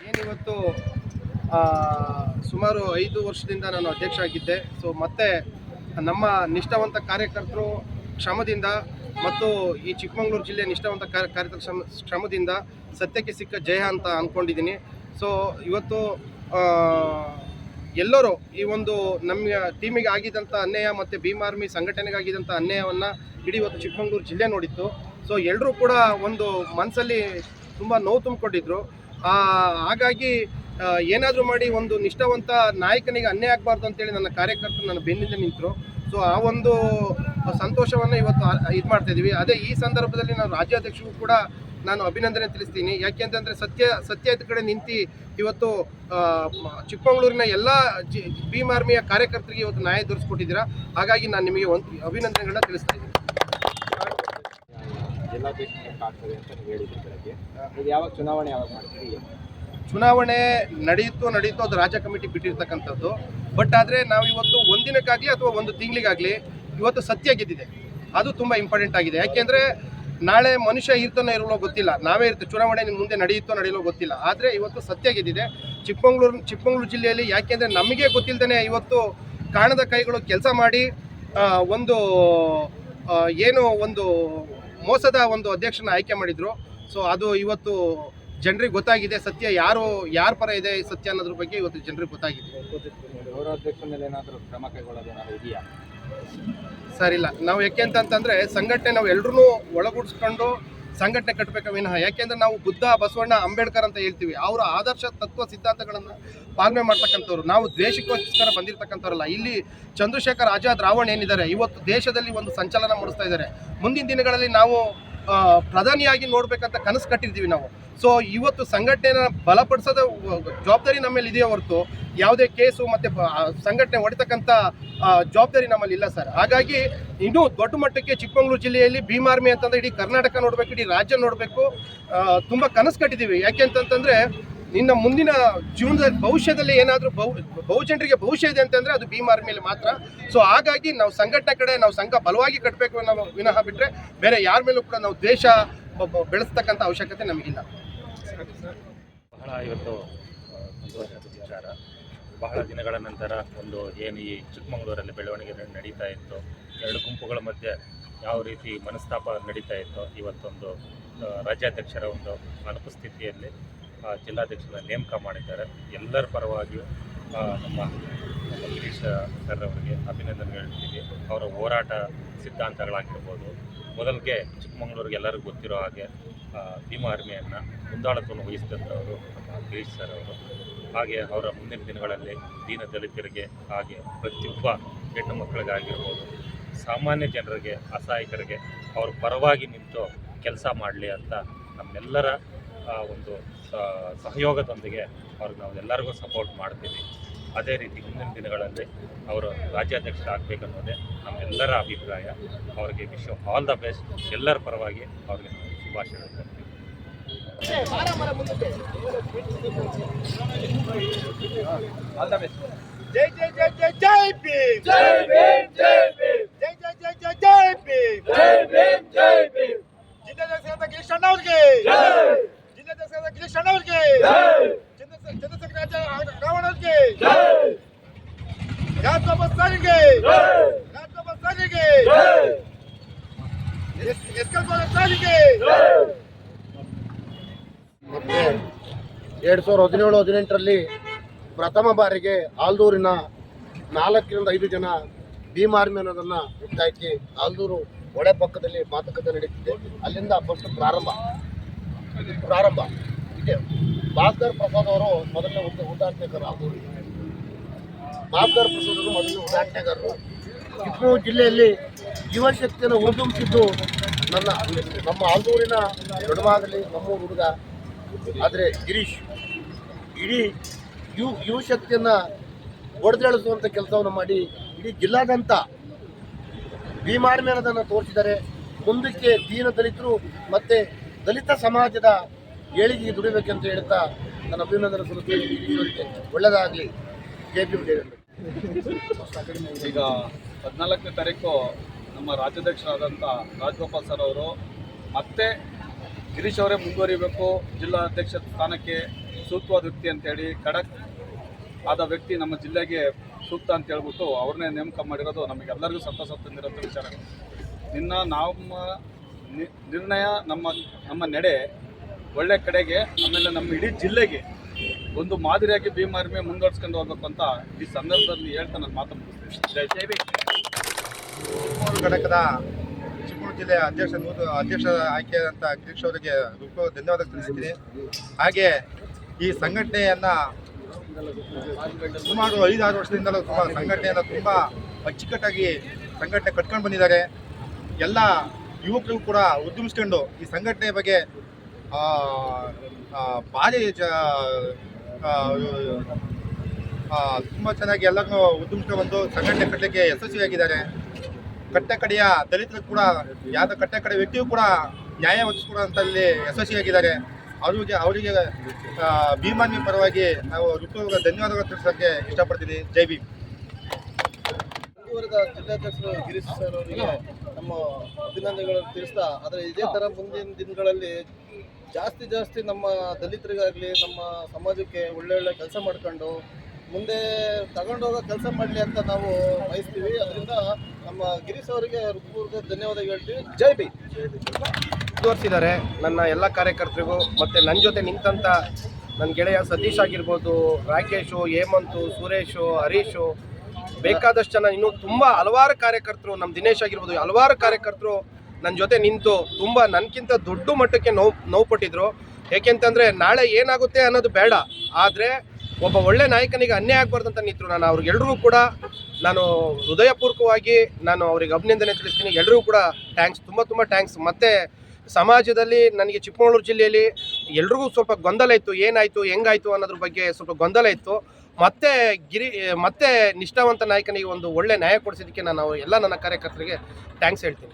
ಏನಿವತ್ತು ಸುಮಾರು 5 ವರ್ಷದಿಂದ ನಾನು ಅಧ್ಯಕ್ಷ ಆಗಿದ್ದೆ. ಸೊ ಮತ್ತೆ ನಮ್ಮ ನಿಷ್ಠಾವಂತ ಕಾರ್ಯಕರ್ತರು ಶ್ರಮದಿಂದ ಮತ್ತು ಈ ಚಿಕ್ಕಮಗಳೂರು ಜಿಲ್ಲೆಯ ನಿಷ್ಠಾವಂತ ಕಾರ್ಯಕರ್ತರ ಶ್ರಮದಿಂದ ಸತ್ಯಕ್ಕೆ ಸಿಕ್ಕ ಜಯ ಅಂತ ಅಂದ್ಕೊಂಡಿದ್ದೀನಿ. ಸೊ ಇವತ್ತು ಎಲ್ಲರೂ ಈ ಒಂದು ನಮ್ಮ ಟೀಮಿಗೆ ಆಗಿದ್ದಂಥ ಅನ್ಯಾಯ ಮತ್ತು ಭೀಮ್ ಆರ್ಮಿ ಸಂಘಟನೆಗೆ ಆಗಿದ್ದಂಥ ಅನ್ಯಾಯವನ್ನು ಇಡೀ ಇವತ್ತು ಚಿಕ್ಕಮಗಳೂರು ಜಿಲ್ಲೆ ನೋಡಿತ್ತು. ಸೊ ಎಲ್ಲರೂ ಕೂಡ ಒಂದು ಮನಸ್ಸಲ್ಲಿ ತುಂಬ ನೋವು ತುಂಬಿಕೊಂಡಿದ್ರು. ಹಾಗಾಗಿ ಏನಾದರೂ ಮಾಡಿ ಒಂದು ನಿಷ್ಠಾವಂತ ನಾಯಕನಿಗೆ ಅನ್ಯಾಯ ಆಗಬಾರ್ದು ಅಂತೇಳಿ ನನ್ನ ಕಾರ್ಯಕರ್ತರು ನನ್ನ ಬೆನ್ನಿಂದ ನಿಂತರು. ಸೊ ಆ ಒಂದು ಸಂತೋಷವನ್ನು ಇವತ್ತು ಇದು ಮಾಡ್ತಾಯಿದ್ದೀವಿ. ಅದೇ ಈ ಸಂದರ್ಭದಲ್ಲಿ ನಾನು ರಾಜ್ಯಾಧ್ಯಕ್ಷರಿಗೂ ಕೂಡ ನಾನು ಅಭಿನಂದನೆ ತಿಳಿಸ್ತೀನಿ. ಯಾಕೆಂತಂದರೆ ಸತ್ಯದ ಕಡೆ ನಿಂತು ಇವತ್ತು ಚಿಕ್ಕಮಗಳೂರಿನ ಎಲ್ಲ ಭೀಮ್ ಆರ್ಮಿಯ ಕಾರ್ಯಕರ್ತರಿಗೆ ಇವತ್ತು ನ್ಯಾಯ ದೊರಕಿಸ್ಕೊಟ್ಟಿದ್ದೀರಾ. ಹಾಗಾಗಿ ನಾನು ನಿಮಗೆ ಒಂದು ಅಭಿನಂದನೆಗಳನ್ನ ತಿಳಿಸ್ತಾ ಇದ್ದೀನಿ. ಚುನಾವಣೆ ನಡೆಯುತ್ತೋ ಅದು ರಾಜ್ಯ ಕಮಿಟಿ ಬಿಟ್ಟಿರ್ತಕ್ಕಂಥದ್ದು. ಬಟ್ ಆದರೆ ನಾವು ಇವತ್ತು ಒಂದಿನಕ್ಕಾಗಲಿ ಅಥವಾ ಒಂದು ತಿಂಗಳಿಗಾಗಲಿ ಇವತ್ತು ಸತ್ಯ ಗೆದ್ದಿದೆ. ಅದು ತುಂಬ ಇಂಪಾರ್ಟೆಂಟ್ ಆಗಿದೆ. ಯಾಕೆಂದರೆ ನಾಳೆ ಮನುಷ್ಯ ಇರ್ತಾನೋ ಇರಲೋ ಗೊತ್ತಿಲ್ಲ, ನಾವೇ ಇರ್ತೀವಿ, ಚುನಾವಣೆ ಮುಂದೆ ನಡೆಯುತ್ತೋ ನಡೆಯಲೋ ಗೊತ್ತಿಲ್ಲ. ಆದರೆ ಇವತ್ತು ಸತ್ಯ ಗೆದ್ದಿದೆ ಚಿಕ್ಕಮಗಳೂರು ಜಿಲ್ಲೆಯಲ್ಲಿ. ಯಾಕೆಂದರೆ ನಮಗೆ ಗೊತ್ತಿಲ್ಲದೇ ಇವತ್ತು ಕಾಣದ ಕೈಗಳು ಕೆಲಸ ಮಾಡಿ ಒಂದು ಮೋಸದ ಒಂದು ಅಧ್ಯಕ್ಷನ ಆಯ್ಕೆ ಮಾಡಿದರು. ಸೊ ಅದು ಇವತ್ತು ಜನರಿಗೆ ಗೊತ್ತಾಗಿದೆ. ಸತ್ಯ ಯಾರ ಪರ ಇದೆ ಸತ್ಯ ಅನ್ನೋದ್ರ ಬಗ್ಗೆ ಇವತ್ತು ಜನರಿಗೆ ಗೊತ್ತಾಗಿದೆ. ಸರ್ ಇಲ್ಲ, ನಾವು ಯಾಕೆ ಅಂತಂದರೆ ಸಂಘಟನೆ ನಾವು ಎಲ್ಲರೂ ಒಳಗೂಡಿಸ್ಕೊಂಡು ಸಂಘಟನೆ ಕಟ್ಟಬೇಕು ವಿನಃ. ಯಾಕೆಂದರೆ ನಾವು ಬುದ್ಧ, ಬಸವಣ್ಣ, ಅಂಬೇಡ್ಕರ್ ಅಂತ ಹೇಳ್ತೀವಿ. ಅವರ ಆದರ್ಶ ತತ್ವ ಸಿದ್ಧಾಂತಗಳನ್ನು ಪಾಲನೆ ಮಾಡ್ತಕ್ಕಂಥವ್ರು. ನಾವು ದ್ವೇಷಕ್ಕೋಸ್ಕರ ಬಂದಿರತಕ್ಕಂಥವ್ರಲ್ಲ. ಇಲ್ಲಿ ಚಂದ್ರಶೇಖರ್ ಆಜಾದ್ ರಾವಣ್ ಏನಿದ್ದಾರೆ ಇವತ್ತು ದೇಶದಲ್ಲಿ ಒಂದು ಸಂಚಲನ ಮೂಡಿಸ್ತಾ ಇದ್ದಾರೆ. ಮುಂದಿನ ದಿನಗಳಲ್ಲಿ ನಾವು ಪ್ರಧಾನಿಯಾಗಿ ನೋಡಬೇಕಂತ ಕನಸು ಕಟ್ಟಿರ್ತೀವಿ ನಾವು. ಸೊ ಇವತ್ತು ಸಂಘಟನೆಯನ್ನು ಬಲಪಡಿಸೋದ ಜವಾಬ್ದಾರಿ ನಮ್ಮ ಮೇಲೆ ಇದೆಯೇ ಹೊರತು ಯಾವುದೇ ಕೇಸು ಮತ್ತು ಸಂಘಟನೆ ಹೊಡಿತಕ್ಕಂಥ ಜವಾಬ್ದಾರಿ ನಮ್ಮಲ್ಲಿ ಇಲ್ಲ ಸರ್. ಹಾಗಾಗಿ ಇನ್ನೂ ದೊಡ್ಡ ಮಟ್ಟಕ್ಕೆ ಚಿಕ್ಕಮಗಳೂರು ಜಿಲ್ಲೆಯಲ್ಲಿ ಭೀಮ್ ಆರ್ಮಿ ಅಂತಂದರೆ ಇಡೀ ಕರ್ನಾಟಕ ನೋಡಬೇಕು, ಇಡೀ ರಾಜ್ಯ ನೋಡಬೇಕು, ತುಂಬ ಕನಸು ಕಟ್ಟಿದ್ದೀವಿ. ಯಾಕೆ ಅಂತಂತಂದರೆ ನಿನ್ನ ಮುಂದಿನ ಜೀವನದಲ್ಲಿ ಭವಿಷ್ಯದಲ್ಲಿ ಏನಾದರೂ ಬಹುಜನರಿಗೆ ಭವಿಷ್ಯ ಇದೆ ಅಂತಂದರೆ ಅದು ಭೀಮ್ ಆರ್ಮಿಯಲ್ಲಿ ಮಾತ್ರ. ಸೊ ಹಾಗಾಗಿ ನಾವು ಸಂಘಟನೆ ಕಡೆ ನಾವು ಸಂಘ ಬಲವಾಗಿ ಕಟ್ಟಬೇಕು ನಾವು ವಿನಃ ಬಿಟ್ಟರೆ ಬೇರೆ ಯಾರ ಮೇಲೂ ಕೂಡ ನಾವು ದ್ವೇಷ ಬೆಳೆಸ್ತಕ್ಕಂಥ ಅವಶ್ಯಕತೆ ನಮಗಿಲ್ಲ. ಬಹಳ ಇವತ್ತು ಸಂತೋಷದ ವಿಚಾರ. ಬಹಳ ದಿನಗಳ ನಂತರ ಒಂದು ಏನು ಈ ಚಿಕ್ಕಮಗಳೂರಲ್ಲಿ ಬೆಳವಣಿಗೆ ನಡೀತಾ ಇತ್ತು, ಎರಡು ಗುಂಪುಗಳ ಮಧ್ಯೆ ಯಾವ ರೀತಿ ಮನಸ್ತಾಪ ನಡೀತಾ ಇತ್ತು, ಇವತ್ತೊಂದು ರಾಜ್ಯಾಧ್ಯಕ್ಷರ ಒಂದು ಅನುಪಸ್ಥಿತಿಯಲ್ಲಿ ಜಿಲ್ಲಾಧ್ಯಕ್ಷರ ನೇಮಕ ಮಾಡಿದ್ದಾರೆ. ಎಲ್ಲರ ಪರವಾಗಿಯೂ ನಮ್ಮ ಗಿರೀಶ್ ಸರ್ ಅವರಿಗೆ ಅಭಿನಂದನೆ ಹೇಳ್ತೀವಿ. ಅವರ ಹೋರಾಟ ಸಿದ್ಧಾಂತಗಳಾಗಿರ್ಬೋದು, ಮೊದಲಿಗೆ ಚಿಕ್ಕಮಗಳೂರಿಗೆ ಎಲ್ಲರಿಗೂ ಗೊತ್ತಿರೋ ಹಾಗೆ ಭೀಮ್ ಆರ್ಮಿಯನ್ನು ಮುಂದಾಳತ್ವವನ್ನು ವಹಿಸಿದಂಥವರು ನಮ್ಮ ಗಿರೀಶ್ ಸರ್ ಅವರು. ಹಾಗೆ ಅವರ ಮುಂದಿನ ದಿನಗಳಲ್ಲಿ ದೀನ ದಲಿತರಿಗೆ, ಹಾಗೆ ಪ್ರತಿಯೊಬ್ಬ ಹೆಣ್ಣು ಮಕ್ಕಳಿಗಾಗಿರ್ಬೋದು, ಸಾಮಾನ್ಯ ಜನರಿಗೆ, ಅಸಹಾಯಕರಿಗೆ ಅವ್ರ ಪರವಾಗಿ ನಿಂತು ಕೆಲಸ ಮಾಡಲಿ ಅಂತ ನಮ್ಮೆಲ್ಲರ ಒಂದು ಸಹಯೋಗದೊಂದಿಗೆ ಅವ್ರಿಗೆ ನಾವು ಎಲ್ಲರಿಗೂ ಸಪೋರ್ಟ್ ಮಾಡ್ತೀವಿ. ಅದೇ ರೀತಿ ಮುಂದಿನ ದಿನಗಳಲ್ಲಿ ಅವರು ರಾಜ್ಯಾಧ್ಯಕ್ಷರಾಗಬೇಕನ್ನೋದೇ ನಮ್ಮೆಲ್ಲರ ಅಭಿಪ್ರಾಯ. ಅವರಿಗೆ ವಿಶ್ ಆಲ್ ದ ಬೆಸ್ಟ್. ಎಲ್ಲರ ಪರವಾಗಿ ಅವ್ರಿಗೆ ನಾವು ಶುಭಾಶಯ ಕೊಡ್ತೀವಿ. All the best. ಜೈ ಜೈ ಜೈ ಜೈ ಜೈ ಭೀಮ್, ಜೈ ಭೀಮ್, ಜೈ ಭೀಮ್, ಜೈ ಜೈ ಜೈ ಜೈ ಜೈ ಭೀಮ್, ಜೈ ಭೀಮ್, ಜೈ ಭೀಮ್. ಜಿಲ್ಲಾಧ್ಯಕ್ಷರಾದ ಗಿರೀಶ್ ಅಣ್ಣ ಅವರಿಗೆ ಜೈ, ಜಿಲ್ಲಾಧ್ಯಕ್ಷರಾದ ಗಿರೀಶ್ ಅಣ್ಣ ಅವರಿಗೆ ಜೈ, ಚಂದ್ರಶೇಖರ್ ಆಜಾದ್ ರಾವಣ್ ಅವರಿಗೆ ಜೈ, ಯಾದವ್ ಸಾರಿಗೆ ಜೈ, ಯಾದವ್ ಸಾರಿಗೆ ಜೈ, ಎಸ್ಕಲ್ ಸಾರಿಗೆ ಜೈ. ಮತ್ತೆ 2017-18ರಲ್ಲಿ ಪ್ರಥಮ ಬಾರಿಗೆ ಆಲ್ದೂರಿನ 4ರಿಂದ 5 ಜನ ಭೀಮ್ ಆರ್ಮಿ ಅನ್ನೋದನ್ನು ಹುಟ್ಟಾಕಿ ಆಲ್ದೂರು ಒಡೆ ಪಕ್ಕದಲ್ಲಿ ಮಾತುಕತೆ ನಡೀತಿದೆ. ಅಲ್ಲಿಂದ ಫಸ್ಟ್ ಪ್ರಾರಂಭ ಇದೆ. ಭಾಸ್ಕರ್ ಪ್ರಸಾದ್ ಅವರು ಮೊದಲನೇ ಉದ್ಘಾಟನೆಗಾರರು. ಆಲ್ದೂರಿಗೆ ಭಾಸ್ಕರ್ ಪ್ರಸಾದ್ ಅವರು ಮೊದಲನೇ ಉದ್ಘಾಟನೆಗಾರರು. ಚಿಕ್ಕಮಗಳೂರು ಜಿಲ್ಲೆಯಲ್ಲಿ ಯುವಶಕ್ತಿಯನ್ನು ಹುರಿದುಂಬಿಸಿದ್ದು ನಮ್ಮ ಆಲ್ದೂರಿನ ದೊಡ್ಡವಾಗಲಿ ನಮ್ಮೂರು ಹುಡುಗ. ಆದರೆ ಗಿರೀಶ್ ಇಡೀ ಯುವ ಶಕ್ತಿಯನ್ನು ಒಡೆದೇಳಿಸುವಂಥ ಕೆಲಸವನ್ನು ಮಾಡಿ ಇಡೀ ಜಿಲ್ಲಾದ್ಯಂತ ಭೀಮ್ ಆರ್ಮಿ ಅನ್ನೋದನ್ನು ತೋರಿಸಿದ್ದಾರೆ. ಮುಂದಕ್ಕೆ ದೀನ ದಲಿತರು ಮತ್ತು ದಲಿತ ಸಮಾಜದ ಏಳಿಗೆಗೆ ದುಡಿಬೇಕಂತ ಹೇಳ್ತಾ ನನ್ನ ಅಭಿನಂದನೆ ಸಲ್ಲಿಸ್ತೀನಿ. ಗಿರೀಶ್ವರಿಗೆ ಒಳ್ಳೆಯದಾಗಲಿ. ಜೈ ಭೀಮ್, ಜೈ ಭೀಮ್. ಈಗ 14ನೇ ತಾರೀಕು ನಮ್ಮ ರಾಜ್ಯಾಧ್ಯಕ್ಷರಾದಂಥ ರಾಜಗೋಪಾಲ್ ಸರ್ ಅವರು ಮತ್ತೆ ಗಿರೀಶ್ ಅವರೇ ಮುಂದುವರಿಬೇಕು, ಜಿಲ್ಲಾ ಅಧ್ಯಕ್ಷ ಸ್ಥಾನಕ್ಕೆ ಸೂಕ್ತವಾದ ವ್ಯಕ್ತಿ ಅಂತೇಳಿ ಖಡಕ್ ಆದ ವ್ಯಕ್ತಿ ನಮ್ಮ ಜಿಲ್ಲೆಗೆ ಸೂಕ್ತ ಅಂತ ಹೇಳ್ಬಿಟ್ಟು ಅವ್ರನ್ನೇ ನೇಮಕ ಮಾಡಿರೋದು ನಮಗೆಲ್ಲರಿಗೂ ಸಂತೋಷ ತಂದಿರೋಂಥ ವಿಚಾರ. ನಮ್ಮ ನಿರ್ಣಯ ನಮ್ಮ ನಡೆ ಒಳ್ಳೆ ಕಡೆಗೆ, ಆಮೇಲೆ ನಮ್ಮ ಇಡೀ ಜಿಲ್ಲೆಗೆ ಒಂದು ಮಾದರಿಯಾಗಿ ಭೀಮ್ ಆರ್ಮಿ ಮುಂದುವರ್ಸ್ಕೊಂಡು ಹೋಗ್ಬೇಕು ಅಂತ ಈ ಸಂದರ್ಭದಲ್ಲಿ ಹೇಳ್ತಾ ನಾನು ಮಾತು ಮುಗಿಸ್ತೀನಿ. ಜೈ ಭೀಮ್. ಚಿಕ್ಕಮಗಳೂರು ಘಟಕದ ಚಿಕ್ಕಮಗಳೂರು ಜಿಲ್ಲೆಯ ಅಧ್ಯಕ್ಷ ಆಯ್ಕೆಯಾದಂಥ ಗಿರೀಶ್ ಅವರಿಗೆ ಧನ್ಯವಾದ ತಿಳಿಸ್ತೀನಿ. ಹಾಗೆ ಈ ಸಂಘಟನೆಯನ್ನು ಸುಮಾರು 5-6 ವರ್ಷದಿಂದಲೂ ಸಂಘಟನೆಯನ್ನು ತುಂಬ ಅಚ್ಚುಕಟ್ಟಾಗಿ ಸಂಘಟನೆ ಕಟ್ಕೊಂಡು ಬಂದಿದ್ದಾರೆ. ಎಲ್ಲ ಯುವಕರಿಗೂ ಕೂಡ ಉದ್ಯಮಿಸ್ಕೊಂಡು ಈ ಸಂಘಟನೆ ಬಗ್ಗೆ ಭಾರಿ ತುಂಬ ಚೆನ್ನಾಗಿ ಎಲ್ಲರನ್ನೂ ಉದ್ಯಮಿಸ್ಕೊಂಡು ಬಂದು ಸಂಘಟನೆ ಕಟ್ಟಲಿಕ್ಕೆ ಯಶಸ್ವಿಯಾಗಿದ್ದಾರೆ. ಕಟ್ಟಕಡೆಯ ದಲಿತರು ಕೂಡ ಯಾವುದೋ ಕಟ್ಟಕಡೆ ವ್ಯಕ್ತಿಯೂ ಕೂಡ ನ್ಯಾಯ ಒದಗಿಸ್ಕೊಡುವಂಥಲ್ಲಿ ಯಶಸ್ವಿಯಾಗಿದ್ದಾರೆ. ಅವರಿಗೆ ಭೀಮ್ ಆರ್ಮಿ ಪರವಾಗಿ ನಾವು ಧನ್ಯವಾದಗಳು ತಿಳಿಸೋಕ್ಕೆ ಇಷ್ಟಪಡ್ತೀನಿ. ಜೈ ಭೀಮ್. ಮುಂದುವರೆದ ಜಿಲ್ಲಾಧ್ಯಕ್ಷರು ಗಿರೀಶ್ ಸರ್ ಅವರಿಗೆ ನಮ್ಮ ಅಭಿನಂದನೆಗಳನ್ನು ತಿಳಿಸ್ತಾ, ಆದರೆ ಇದೇ ಥರ ಮುಂದಿನ ದಿನಗಳಲ್ಲಿ ಜಾಸ್ತಿ ನಮ್ಮ ದಲಿತರಿಗಾಗಲಿ ನಮ್ಮ ಸಮಾಜಕ್ಕೆ ಒಳ್ಳೊಳ್ಳೆ ಕೆಲಸ ಮಾಡ್ಕೊಂಡು ಮುಂದೆ ತಗೊಂಡೋಗೋ ಕೆಲಸ ಮಾಡಲಿ ಅಂತ ನಾವು ಬಯಸ್ತೀವಿ. ಅದರಿಂದ ನಮ್ಮ ಗಿರೀಶ್ ಅವರಿಗೆ ಹೃತ್ಪೂರ್ವಕ ಧನ್ಯವಾದ ಹೇಳ್ತೀವಿ. ಜೈ ಭೀಮ್. ಮುಂದುವರಿಸಿದ್ದಾರೆ ನನ್ನ ಎಲ್ಲ ಕಾರ್ಯಕರ್ತರಿಗೂ, ಮತ್ತು ನನ್ನ ಜೊತೆ ನಿಂತಂಥ ನನ್ನ ಗೆಳೆಯ ಸತೀಶ್ ಆಗಿರ್ಬೋದು, ರಾಕೇಶು, ಹೇಮಂತು, ಸುರೇಶು, ಹರೀಶು, ಬೇಕಾದಷ್ಟು ಜನ ಇನ್ನೂ ತುಂಬ ಹಲವಾರು ಕಾರ್ಯಕರ್ತರು, ನಮ್ಮ ದಿನೇಶ್ ಆಗಿರ್ಬೋದು, ಹಲವಾರು ಕಾರ್ಯಕರ್ತರು ನನ್ನ ಜೊತೆ ನಿಂತು ತುಂಬ ನನಗಿಂತ ದೊಡ್ಡ ಮಟ್ಟಕ್ಕೆ ನೋವು ಪಟ್ಟಿದ್ರು. ಏಕೆಂತಂದರೆ ನಾಳೆ ಏನಾಗುತ್ತೆ ಅನ್ನೋದು ಬೇಡ, ಆದರೆ ಒಬ್ಬ ಒಳ್ಳೆ ನಾಯಕನಿಗೆ ಅನ್ಯಾಯ ಆಗಬಾರ್ದು ಅಂತ ನಿಂತರು. ನಾನು ಅವ್ರಿಗೆಲ್ರಿಗೂ ಕೂಡ ನಾನು ಹೃದಯಪೂರ್ವಕವಾಗಿ ನಾನು ಅವ್ರಿಗೆ ಅಭಿನಂದನೆ ತಿಳಿಸ್ತೀನಿ. ಎಲ್ರಿಗೂ ಕೂಡ ಥ್ಯಾಂಕ್ಸ್, ತುಂಬ ಥ್ಯಾಂಕ್ಸ್. ಮತ್ತು ಸಮಾಜದಲ್ಲಿ ನನಗೆ ಚಿಕ್ಕಮಗಳೂರು ಜಿಲ್ಲೆಯಲ್ಲಿ ಎಲ್ರಿಗೂ ಸ್ವಲ್ಪ ಗೊಂದಲ ಇತ್ತು, ಏನಾಯಿತು ಹೆಂಗಾಯಿತು ಅನ್ನೋದ್ರ ಬಗ್ಗೆ ಸ್ವಲ್ಪ ಗೊಂದಲ ಇತ್ತು. ಮತ್ತೆ ನಿಷ್ಠಾವಂತ ನಾಯಕನಿಗೆ ಒಂದು ಒಳ್ಳೆ ನ್ಯಾಯ ಕೊಡಿಸಿದ್ದಕ್ಕೆ ನಾನು ಎಲ್ಲ ನನ್ನ ಕಾರ್ಯಕರ್ತರಿಗೆ ಥ್ಯಾಂಕ್ಸ್ ಹೇಳ್ತೀನಿ.